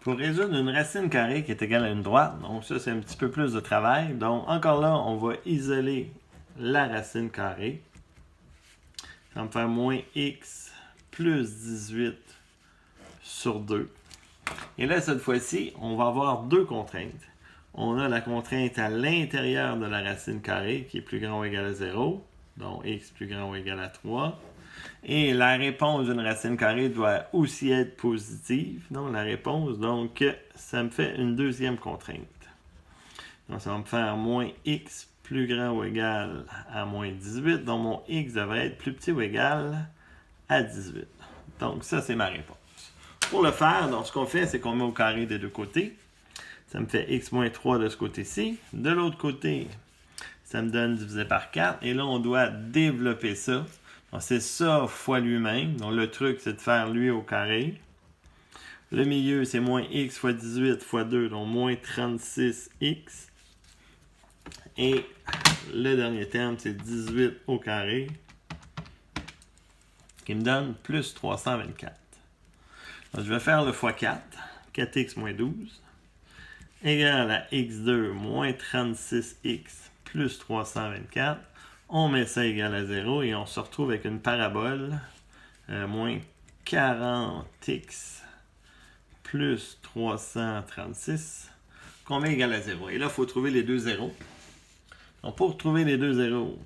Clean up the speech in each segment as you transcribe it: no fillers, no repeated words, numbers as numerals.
Pour résoudre une racine carrée qui est égale à une droite, donc ça c'est un petit peu plus de travail. Donc encore là, on va isoler la racine carrée. Ça va me faire moins x plus 18 sur 2. Et là, cette fois-ci, on va avoir deux contraintes. On a la contrainte à l'intérieur de la racine carrée qui est plus grand ou égal à 0. Donc x plus grand ou égal à 3. Et la réponse d'une racine carrée doit aussi être positive. Donc la réponse, donc ça me fait une deuxième contrainte. Donc ça va me faire moins x plus grand ou égal à moins 18. Donc mon x devrait être plus petit ou égal à 18. Donc ça, c'est ma réponse. Pour le faire, donc ce qu'on fait, c'est qu'on met au carré des deux côtés. Ça me fait x moins 3 de ce côté-ci. De l'autre côté, ça me donne divisé par 4. Et là, on doit développer ça. Donc, c'est ça fois lui-même. Donc, le truc, c'est de faire lui au carré. Le milieu, c'est moins x fois 18 fois 2. Donc, moins 36x. Et le dernier terme, c'est 18 au carré. Qui me donne plus 324. Donc, je vais faire le fois 4. 4x moins 12. Égal à x2 moins 36x plus 324. On met ça égal à 0 et on se retrouve avec une parabole. Moins 40x plus 336 qu'on met égal à 0. Et là, il faut trouver les deux zéros. Donc, pour trouver les deux zéros,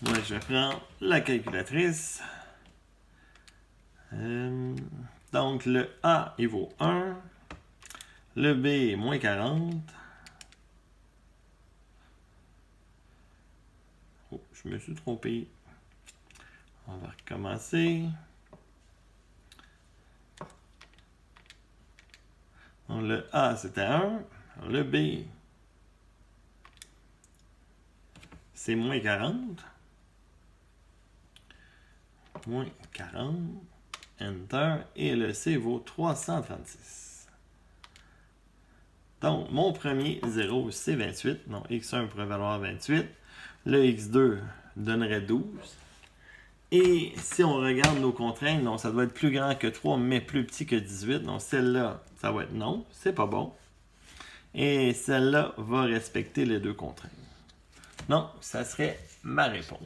moi, je vais prendre la calculatrice. Donc, le A, il vaut 1. Le B, moins 40. Oh, je me suis trompé. On va recommencer. Donc, le A, c'était 1. Le B, c'est moins 40. Moins 40. Enter. Et le C vaut 336. Donc, mon premier 0, c'est 28. Donc, x1 pourrait valoir 28. Le x2 donnerait 12. Et si on regarde nos contraintes, donc ça doit être plus grand que 3, mais plus petit que 18. Donc, celle-là, ça va être non. C'est pas bon. Et celle-là va respecter les deux contraintes. Non, ça serait ma réponse.